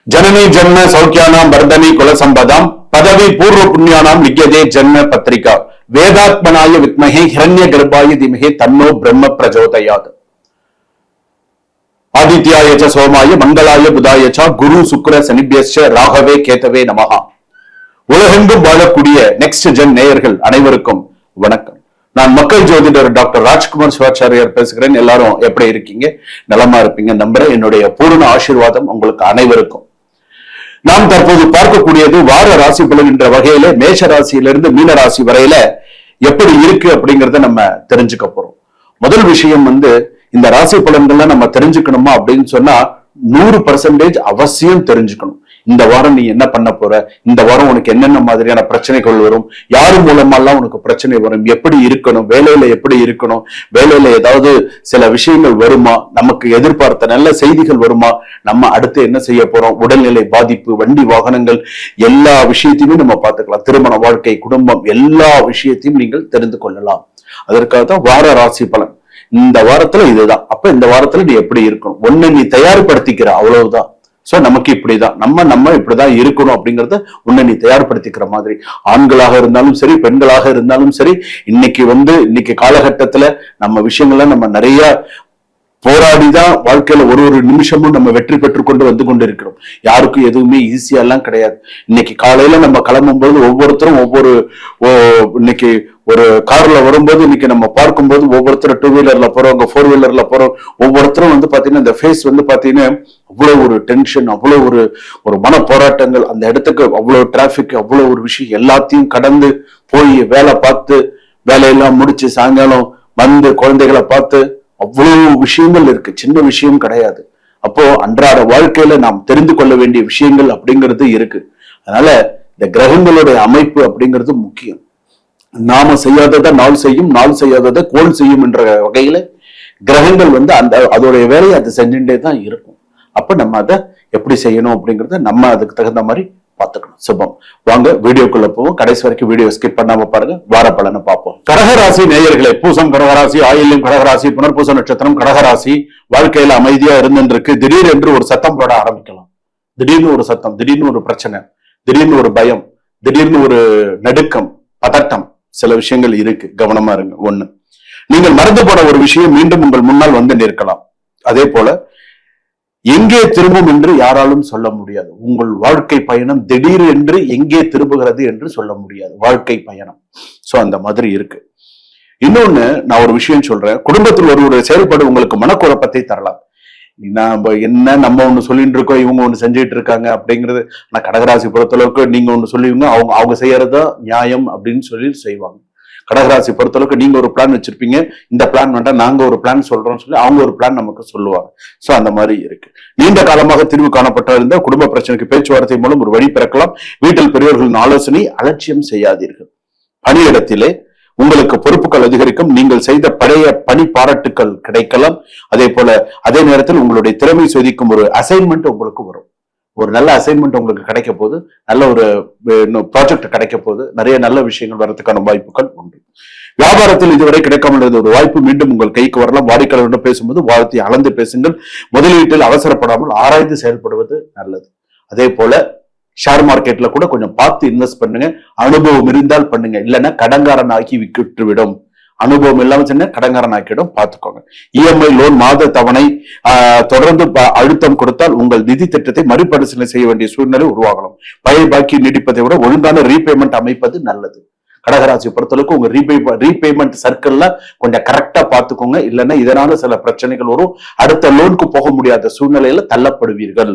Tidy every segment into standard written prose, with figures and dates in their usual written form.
जननी जन्म सौख्यानाम वर्धनी कुल संपदाम पदवी पूर्व पुण्यानाम लिख्यते जन्म पत्रिका वेदात्मनाय विद्महे हिरण्य गर्भाय धीमहि तन्नो ब्रह्म प्रचोदयात् आदित्याय च सोमाय मंगलाय बुधाय च गुरु शुक्र शनिभ्यश्च राघवे केतवे நமஹ. உலகெங்கும் வாழக்கூடிய நெக்ஸ்ட் ஜென் நேயர்கள் அனைவருக்கும் வணக்கம். நான் மக்கள் ஜோதிடர் டாக்டர் ராஜ்குமார் சிவாச்சாரியார் பேசுகிறேன். எல்லாரும் எப்படி இருக்கீங்க? நலமா இருப்பீங்க நம்புறேன். என்னுடைய பூர்ண ஆசீர்வாதம் உங்களுக்கு அனைவருக்கும். நாம் தற்போது பார்க்கக்கூடியது வார ராசி பலன் என்ற வகையில மேஷ ராசியிலிருந்து மீன ராசி வரையில எப்படி இருக்கு அப்படிங்கறத நம்ம தெரிஞ்சுக்க போறோம். முதல் விஷயம் இந்த ராசி பலன்கள்லாம் நம்ம தெரிஞ்சுக்கணுமா அப்படின்னு சொன்னா 100% அவசியம் தெரிஞ்சுக்கணும். இந்த வாரம் நீ என்ன பண்ண போற, இந்த வாரம் உனக்கு என்னென்ன மாதிரியான பிரச்சனைகள் வரும், யாரு மூலமாலாம் உனக்கு பிரச்சனை வரும், எப்படி இருக்கணும், வேலையில எப்படி இருக்கணும், வேலையில ஏதாவது சில விஷயங்கள் வருமா, நமக்கு எதிர்பார்த்த நல்ல செய்திகள் வருமா, நம்ம அடுத்து என்ன செய்ய போறோம், உடல்நிலை பாதிப்பு, வண்டி வாகனங்கள், எல்லா விஷயத்தையுமே நம்ம பார்த்துக்கலாம். திருமண வாழ்க்கை, குடும்பம், எல்லா விஷயத்தையும் நீங்கள் தெரிந்து கொள்ளலாம். அதற்காக தான் வார ராசி பலன். இந்த வாரத்துல இதுதான். அப்ப இந்த வாரத்துல நீ எப்படி இருக்கணும், ஒண்ணு நீ தயார்படுத்திக்கிற, அவ்வளவுதான். சோ நமக்கு இப்படிதான், நம்ம இப்படிதான் இருக்கணும் அப்படிங்கறத உன்னை நீ தயார்படுத்திக்கிற மாதிரி. ஆண்களாக இருந்தாலும் சரி, பெண்களாக இருந்தாலும் சரி, இன்னைக்கு காலகட்டத்துல நம்ம விஷயங்கள்ல நம்ம நிறைய போராடிதான் வாழ்க்கையில ஒரு ஒரு நிமிஷமும் நம்ம வெற்றி பெற்றுக் கொண்டு வந்து கொண்டு இருக்கிறோம். யாருக்கும் எதுவுமே ஈஸியா எல்லாம் கிடையாது. இன்னைக்கு காலையில நம்ம கிளம்பும் போது ஒவ்வொருத்தரும் இன்னைக்கு ஒரு கார்ல வரும்போது இன்னைக்கு நம்ம பார்க்கும்போது ஒவ்வொருத்தரும் 2 வீலர்ல போறவங்க, 4 வீலர்ல போறோம், ஒவ்வொருத்தரும் பாத்தீங்கன்னா இந்த ஃபேஸ் பாத்தீங்கன்னா அவ்வளவு ஒரு டென்ஷன், அவ்வளவு ஒரு மன போராட்டங்கள். அந்த இடத்துக்கு அவ்வளவு டிராபிக், அவ்வளவு ஒரு விஷயம் எல்லாத்தையும் கடந்து போய் வேலை பார்த்து, வேலையெல்லாம் முடிச்சு சாயங்காலம் வந்து குழந்தைகளை பார்த்து, அவ்வளவு விஷயங்கள் இருக்கு. சின்ன விஷயம் கிடையாது. அப்போ அன்றாட வாழ்க்கையில நாம் தெரிந்து கொள்ள வேண்டிய விஷயங்கள் அப்படிங்கிறது இருக்கு. அதனால இந்த கிரகங்களுடைய அமைப்பு அப்படிங்கிறது முக்கியம். நாம செய்யாததை நாள் செய்யும், நாள் செய்யாததை கோள் செய்யும் என்ற வகையில கிரகங்கள் அதோடைய வேலையை அது செஞ்சுட்டே தான் இருக்கும். அப்ப நம்ம அதை எப்படி செய்யணும் அப்படிங்கறத நம்ம அதுக்கு தகுந்த மாதிரி பார்த்துக்கணும். சுபம். வாங்க வீடியோக்குள்ள போவோம். கடைசி வரைக்கும் வீடியோ ஸ்கிப் பண்ணாம பாருங்க. வார பலனை பார்ப்போம். கடகராசி நேயர்களே, பூசம் கடகராசி, ஆயில்யம் கடகராசி, புனர்பூச நட்சத்திரம் கடகராசி. வாழ்க்கையில அமைதியா இருந்துருக்கு. திடீர் என்று ஒரு சத்தம் போட ஆரம்பிக்கலாம். திடீர்னு ஒரு சத்தம், திடீர்னு ஒரு பிரச்சனை, திடீர்னு ஒரு பயம், திடீர்னு ஒரு நடுக்கம், பதட்டம், சில விஷயங்கள் இருக்கு. கவனமா இருங்க. ஒண்ணு, நீங்கள் மறந்து போன ஒரு விஷயம் மீண்டும் உங்கள் முன்னால் நிற்கலாம். அதே போல எங்கே திரும்பும் என்று யாராலும் சொல்ல முடியாது. உங்கள் வாழ்க்கை பயணம் திடீர் என்று எங்கே திரும்புகிறது என்று சொல்ல முடியாது. வாழ்க்கை பயணம். சோ அந்த மாதிரி இருக்கு. இன்னொன்னு, நான் ஒரு விஷயம் சொல்றேன். குடும்பத்தில் ஒரு செயல்பாடு உங்களுக்கு மனக்குழப்பத்தை தரலாம். நம்ம ஒண்ணு சொல்லிட்டு இருக்கோம், இவங்க ஒண்ணு செஞ்சுட்டு இருக்காங்க அப்படிங்கிறது. ஆனா கடகராசி பொறுத்தளவுக்கு நீங்க ஒண்ணு சொல்லுவீங்க, அவங்க செய்யறதா நியாயம் அப்படின்னு சொல்லி செய்வாங்க. கடகராசி பொறுத்தளவுக்கு நீங்க ஒரு பிளான் வச்சிருப்பீங்க, இந்த பிளான் வேண்டாம், நாங்க ஒரு பிளான் சொல்றோம்னு சொல்லி அவங்க ஒரு பிளான் நமக்கு சொல்லுவாங்க. சோ அந்த மாதிரி இருக்கு. நீண்ட காலமாக தீர்வு காணப்பட்டிருந்த குடும்ப பிரச்சனைக்கு பேச்சுவார்த்தை மூலம் ஒரு வழி பிறக்கலாம். வீட்டில் பெரியவர்களின் ஆலோசனை அலட்சியம் செய்யாதீர்கள். பணியிடத்திலே உங்களுக்கு பொறுப்புகள் அதிகரிக்கும். நீங்கள் செய்த பழைய பணி பாராட்டுக்கள் கிடைக்கலாம். அதே போல அதே நேரத்தில் உங்களுடைய திறமை சோதிக்கும் ஒரு அசைன்மெண்ட் உங்களுக்கு வரும். ஒரு நல்ல அசைன்மெண்ட் உங்களுக்கு கிடைக்க போது, நல்ல ஒரு ப்ராஜெக்ட் கிடைக்க போது, நிறைய நல்ல விஷயங்கள் வர்றதுக்கான வாய்ப்புகள் உண்டு. வியாபாரத்தில் இதுவரை கிடைக்காமல் இருந்த ஒரு வாய்ப்பு மீண்டும் உங்கள் கைக்கு வரலாம். வாடிக்கையாளர்களிடம் பேசும்போது வாழ்த்தி அளந்து பேசுங்கள். முதலீட்டில் அவசரப்படாமல் ஆராய்ந்து செயல்படுவது நல்லது. அதே போல ஷேர் மார்க்கெட்ல கூட கொஞ்சம் பார்த்து இன்வெஸ்ட் பண்ணுங்க. அனுபவம் இருந்தால் பண்ணுங்க, இல்லைன்னா கடங்காரன் ஆக்கி விட்டுவிடும். அனுபவம் இல்லாம சொன்ன கடங்காரன் ஆக்கிடும், பார்த்துக்கோங்க. இஎம்ஐ லோன் மாத தவணை தொடர்ந்து அழுத்தம் கொடுத்தால் உங்கள் நிதி திட்டத்தை மறுபரிசீலனை செய்ய வேண்டிய சூழ்நிலை உருவாகலாம். பழைய பாக்கி நீடிப்பதை விட ஒழுங்கான ரீபேமெண்ட் அமைப்பது நல்லது. கடகராசி பொறுத்தளவுக்கு உங்க ரீபேமெண்ட் சர்க்கிள்ல கொஞ்சம் கரெக்டா பார்த்துக்கோங்க. இல்லைன்னா இதனால சில பிரச்சனைகள் வரும். அடுத்த லோனுக்கு போக முடியாத சூழ்நிலையில தள்ளப்படுவீர்கள்.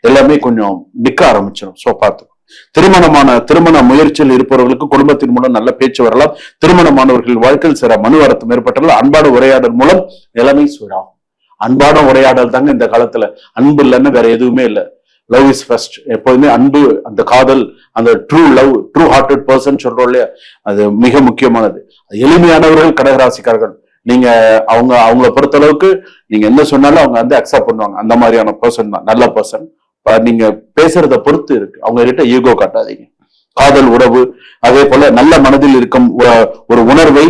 எல்லாமே கொஞ்சம் நிக்க ஆரம்பிச்சிடும். சோ பார்த்துக்கோ. திருமண முயற்சியில் இருப்பவர்களுக்கு குடும்பத்தின் மூலம் நல்ல பேச்சு வரலாம். திருமணமானவர்கள் வாழ்க்கையில் சில மனு வருத்தம் ஏற்பட்டால் அன்பான உரையாடல் மூலம் நிலைமை சூடாகும். அன்பான உரையாடல் தாங்க இந்த காலத்துல. அன்பு இல்லைன்னு வேற எதுவுமே இல்லை. Love is first. எப்போதுமே அன்பு, அந்த காதல், அந்த true love, true hearted person சொல்றோம் இல்லையா, அது மிக முக்கியமானது. எளிமையானவர்கள் கடகராசிக்காரர்கள். நீங்க அவங்கள பொறுத்த அளவுக்கு நீங்க என்ன சொன்னாலும் அவங்க அக்செப்ட் பண்ணுவாங்க. அந்த மாதிரியான பர்சன் தான், நல்ல பர்சன். நீங்க பேசுறத பொறுத்து இருக்கு. அவங்க கிட்ட ஈகோ காட்டாதீங்க. காதல் உறவு, அதே போல நல்ல மனதில் இருக்கும் ஒரு உணர்வை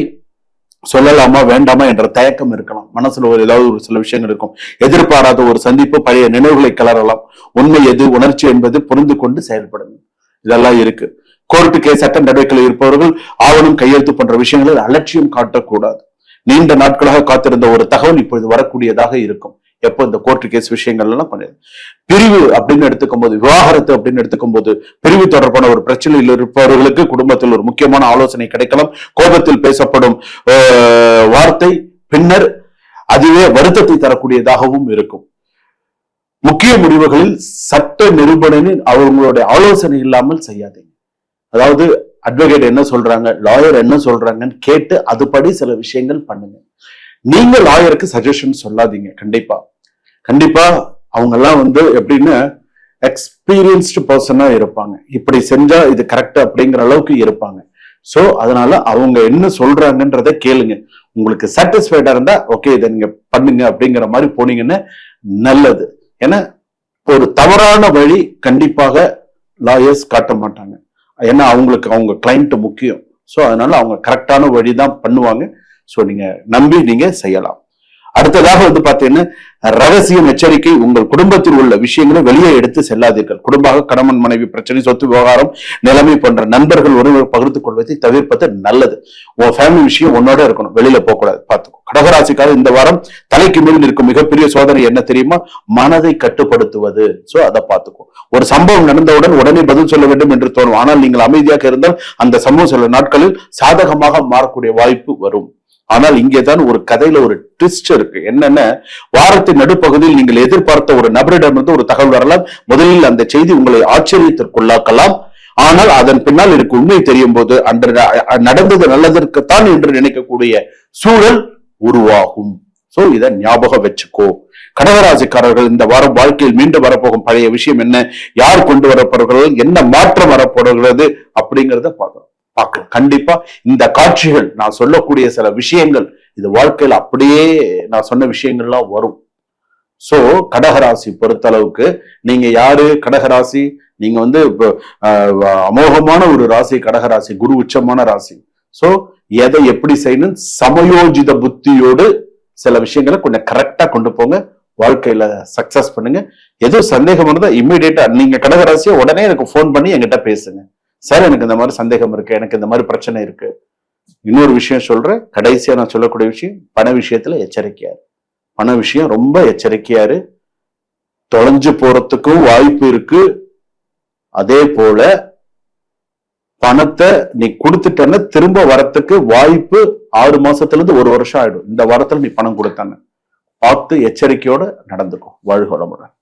சொல்லலாமா வேண்டாமா என்ற தயக்கம் இருக்கலாம். மனசுல ஏதாவது ஒரு சில விஷயங்கள் இருக்கும். எதிர்பாராத ஒரு சந்திப்பு பழைய நினைவுகளை கிளறலாம். உண்மை எது, உணர்ச்சி என்பது புரிந்து கொண்டு செயல்படுங்க. இதெல்லாம் இருக்கு. கோர்ட்டு கேஸ் சட்ட நடவடிக்கையில் இருப்பவர்கள் ஆவணம் கையெழுத்து போன்ற விஷயங்களில் அலட்சியம் காட்டக்கூடாது. நீண்ட நாட்களாக காத்திருந்த ஒரு தகவல் இப்பொழுது வரக்கூடியதாக இருக்கும். எப்போ இந்த கோர்ட்டு கேஸ் விஷயங்கள் எல்லாம் பண்ணுது. பிரிவு அப்படின்னு எடுத்துக்கும் போது, விவாகரத்து அப்படின்னு எடுத்துக்கும் போது, பிரிவு தொடர்பான ஒரு பிரச்சனையில் இருப்பவர்களுக்கு குடும்பத்தில் ஒரு முக்கியமான ஆலோசனை கிடைக்கலாம். கோபத்தில் பேசப்படும் வார்த்தை பின்னர் அதுவே வருத்தத்தை தரக்கூடியதாகவும் இருக்கும். முக்கிய முடிவுகளில் சட்ட நிரூபணனின் அவங்களுடைய ஆலோசனை இல்லாமல் செய்யாதீங்க. அதாவது அட்வொகேட் என்ன சொல்றாங்க, லாயர் என்ன சொல்றாங்கன்னு கேட்டு அதுபடி சில விஷயங்கள் பண்ணுங்க. நீங்க லாயருக்கு சஜஷன் சொல்லாதீங்க. கண்டிப்பா அவங்க எல்லாம் எப்படின்னு எக்ஸ்பீரியன்ஸ்டு பர்சனா இருப்பாங்க. இப்படி செஞ்சா இது கரெக்ட் அப்படிங்கிற அளவுக்கு இருப்பாங்க. சோ அதனால அவங்க என்ன சொல்றாங்கன்றத கேளுங்க. உங்களுக்கு சாட்டிஸ்ஃபைடா இருந்தா ஓகே இதை நீங்க பண்ணுங்க அப்படிங்கிற மாதிரி போனீங்கன்னா நல்லது. ஏன்னா ஒரு தவறான வழி கண்டிப்பாக லாயர்ஸ் காட்ட மாட்டாங்க. ஏன்னா அவங்களுக்கு அவங்க கிளைண்ட் முக்கியம். சோ அதனால அவங்க கரெக்டான வழி தான் பண்ணுவாங்க. சோ நீங்க நம்பி நீங்க செய்யலாம். அடுத்ததாக பாத்தீங்கன்னா ரகசியம் எச்சரிக்கை. உங்கள் குடும்பத்தில் உள்ள விஷயங்களை வெளியே எடுத்து செல்லாதீர்கள். குடும்பமாக கணவன் மனைவி பிரச்சனை, சொத்து விவகாரம், நிலைமை போன்ற நண்பர்கள் ஒருவர் பகிர்ந்து கொள்வதை தவிர்ப்பது நல்லது. உன் ஃபேமிலி விஷயம் உன்னோட இருக்கணும், வெளியில போக கூடாது. பார்த்துக்கோ. கடகராசிக்காரர் இந்த வாரம் தலைக்கு மேல் இருக்கும் மிகப்பெரிய சோதனை என்ன தெரியுமா? மனதை கட்டுப்படுத்துவது. சோ அதை பார்த்துக்கோ. ஒரு சம்பவம் நடந்தவுடன் உடனே பதில் சொல்ல வேண்டும் என்று தோணும். ஆனால் நீங்கள் அமைதியாக இருந்தால் அந்த சம்பவம் சில நாட்களில் சாதகமாக மாறக்கூடிய வாய்ப்பு வரும். ஆனால் இங்கேதான் ஒரு கதையில ஒரு ட்விஸ்ட் இருக்கு. என்னன்னா, வாரத்தின் நடுப்பகுதியில் நீங்கள் எதிர்பார்த்த ஒரு நபரிடமிருந்து ஒரு தகவல் வரலாம். முதலில் அந்த செய்தி உங்களை ஆச்சரியத்திற்குள்ளாக்கலாம். ஆனால் அதன் பின்னால் இருக்கு உண்மை தெரியும் போது அன்று நடந்தது நல்லதற்குத்தான் என்று நினைக்கக்கூடிய சூழல் உருவாகும். சோ இதை ஞாபகம் வச்சுக்கோ. கடகராசிக்காரர்கள் இந்த வாரம் வாழ்க்கையில் மீண்டும் வரப்போகும் பழைய விஷயம் என்ன, யார் கொண்டு வரப்படுகிறார்கள், என்ன மாற்றம் வரப்படுகிறது அப்படிங்கிறத பார்க்கலாம். கண்டிப்பா இந்த காட்சிகள், நான் சொல்லக்கூடிய சில விஷயங்கள் இது வாழ்க்கையில் அப்படியே நான் சொன்ன விஷயங்கள்லாம் வரும். சோ கடகராசி பொறுத்த அளவுக்கு நீங்க யாரு? கடகராசி நீங்க அமோகமான ஒரு ராசி. கடகராசி குரு உச்சமான ராசி. சோ எதை எப்படி செய்யணும், சமயோஜித புத்தியோடு சில விஷயங்களை கொஞ்சம் கரெக்டா கொண்டு போங்க. வாழ்க்கையில சக்சஸ் பண்ணுங்க. எதுவும் சந்தேகம் இருந்தா இம்மிடியேட்டா நீங்க கடகராசியை உடனே எனக்கு போன் பண்ணி என்கிட்ட பேசுங்க. சார் எனக்கு இந்த மாதிரி சந்தேகம் இருக்கு, எனக்கு இந்த மாதிரி பிரச்சனை இருக்கு. இன்னொரு விஷயம் சொல்றேன், கடைசியா நான் சொல்லக்கூடிய விஷயம், பண விஷயத்துல எச்சரிக்கையாரு. பண விஷயம் ரொம்ப எச்சரிக்கையாரு. தொலைஞ்சு போறதுக்கும் வாய்ப்பு இருக்கு. அதே போல பணத்தை நீ கொடுத்துட்டேன்னா திரும்ப வரத்துக்கு வாய்ப்பு 6 மாசத்துல இருந்து 1 வருஷம் ஆயிடும். இந்த வாரத்துல நீ பணம் கொடுத்தானே பார்த்து எச்சரிக்கையோட நடந்துக்கும். வாழ்க வளமுடன்.